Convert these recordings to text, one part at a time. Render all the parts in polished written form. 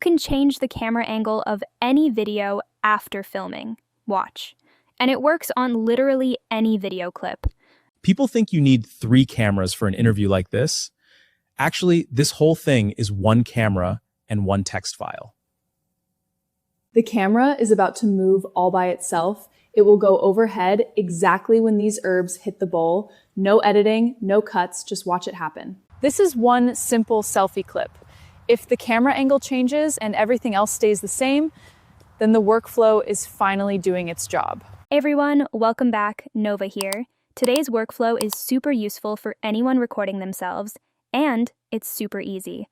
can change the camera angle of any video after filming. Watch. And it works on literally any video clip. People think you need 3 cameras for an interview like this. Actually, this whole thing is 1 camera and 1 text file. The camera is about to move all by itself. It will go overhead exactly when these herbs hit the bowl. No editing, no cuts, just watch it happen. This is one simple selfie clip. If the camera angle changes and everything else stays the same, then the workflow is finally doing its job. Hey everyone, welcome back. Nova here. Today's workflow is super useful for anyone recording themselves, and it's super easy.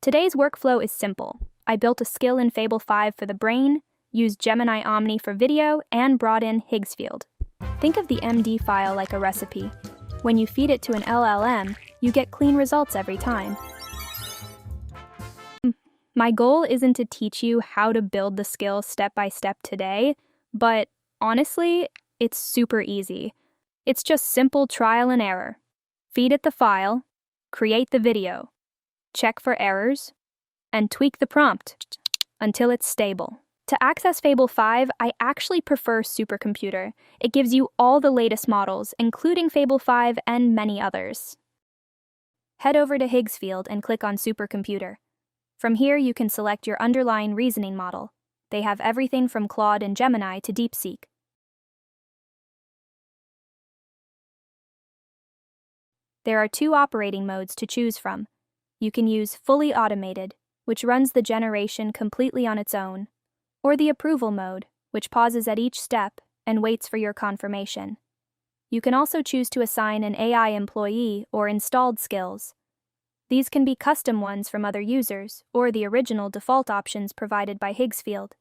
Today's workflow is simple. I built a skill in Fable 5 for the brain, used Gemini Omni for video, and brought in Higgsfield. Think of the MD file like a recipe. When you feed it to an LLM, you get clean results every time. My goal isn't to teach you how to build the skill step by step today, but honestly, it's super easy. It's just simple trial and error. Feed it the file, create the video, check for errors, and tweak the prompt until it's stable. To access Fable 5, I actually prefer Supercomputer. It gives you all the latest models, including Fable 5 and many others. Head over to Higgsfield and click on Supercomputer. From here, you can select your underlying reasoning model. They have everything from Claude and Gemini to DeepSeek. There are 2 operating modes to choose from. You can use Fully Automated, which runs the generation completely on its own, or the Approval mode, which pauses at each step and waits for your confirmation. You can also choose to assign an AI employee or installed skills. These can be custom ones from other users, or the original default options provided by Higgsfield.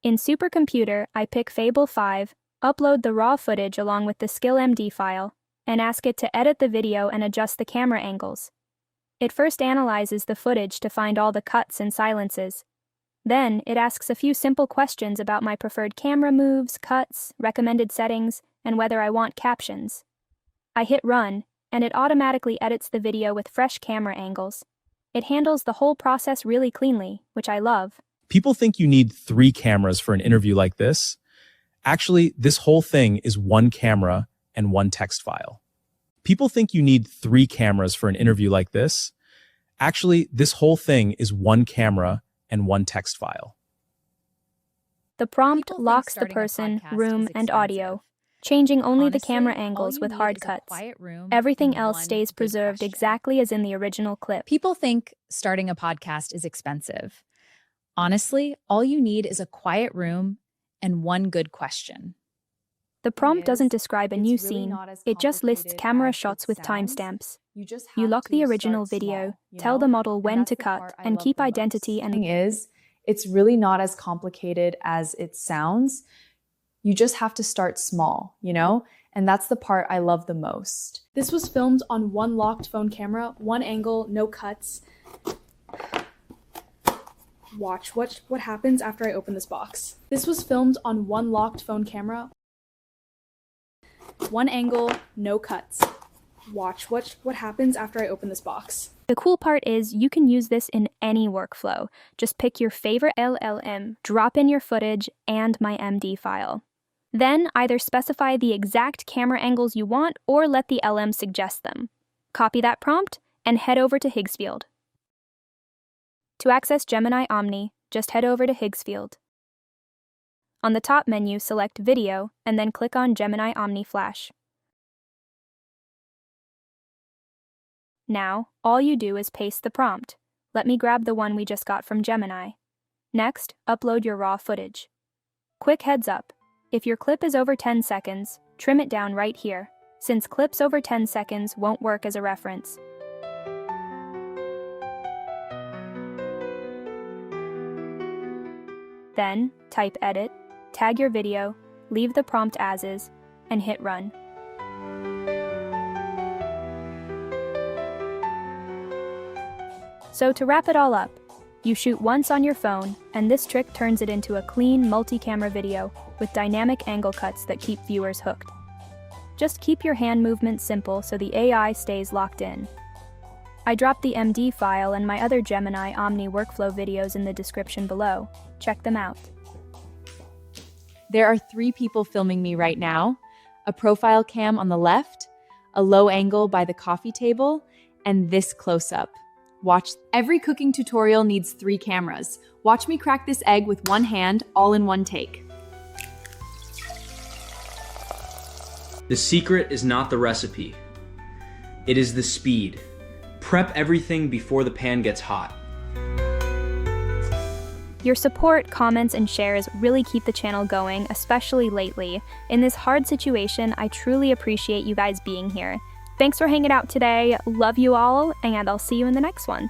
In Supercomputer, I pick Fable 5, upload the raw footage along with the skill MD file, and ask it to edit the video and adjust the camera angles. It first analyzes the footage to find all the cuts and silences. Then, it asks a few simple questions about my preferred camera moves, cuts, recommended settings, and whether I want captions. I hit run, and it automatically edits the video with fresh camera angles. It handles the whole process really cleanly, which I love. People think you need 3 cameras for an interview like this. Actually, this whole thing is 1 camera and 1 text file. People think you need 3 cameras for an interview like this. Actually, this whole thing is 1 camera and 1 text file. The prompt locks the person, room, and audio, changing only the camera angles with hard cuts. Everything else stays preserved exactly as in the original clip. People think starting a podcast is expensive. Honestly, all you need is a quiet room and 1 good question. The prompt doesn't describe a new scene, it just lists camera shots with timestamps. You lock the original video, tell the model when to cut, and keep identity and... It's really not as complicated as it sounds. You just have to start small, And that's the part I love the most. This was filmed on 1 locked phone camera, 1 angle, no cuts. Watch what happens after I open this box. This was filmed on 1 locked phone camera, 1 angle, no cuts. Watch what happens after I open this box. The cool part is you can use this in any workflow. Just pick your favorite LLM, drop in your footage, and my MD file. Then either specify the exact camera angles you want or let the LM suggest them. Copy that prompt and head over to Higgsfield. To access Gemini Omni, just head over to Higgsfield. On the top menu, select Video, and then click on Gemini Omni Flash. Now, all you do is paste the prompt. Let me grab the one we just got from Gemini. Next, upload your raw footage. Quick heads up, if your clip is over 10 seconds, trim it down right here, since clips over 10 seconds won't work as a reference. Then, type Edit, tag your video, leave the prompt as is, and hit Run. So to wrap it all up, you shoot once on your phone, and this trick turns it into a clean, multi-camera video with dynamic angle cuts that keep viewers hooked. Just keep your hand movements simple so the AI stays locked in. I dropped the MD file and my other Gemini Omni workflow videos in the description below. Check them out. There are 3 people filming me right now, a profile cam on the left, a low angle by the coffee table, and this close-up. Watch. Every cooking tutorial needs 3 cameras. Watch me crack this egg with one hand, all in one take. The secret is not the recipe. It is the speed. Prep everything before the pan gets hot. Your support, comments, and shares really keep the channel going, especially lately. In this hard situation, I truly appreciate you guys being here. Thanks for hanging out today. Love you all, and I'll see you in the next one.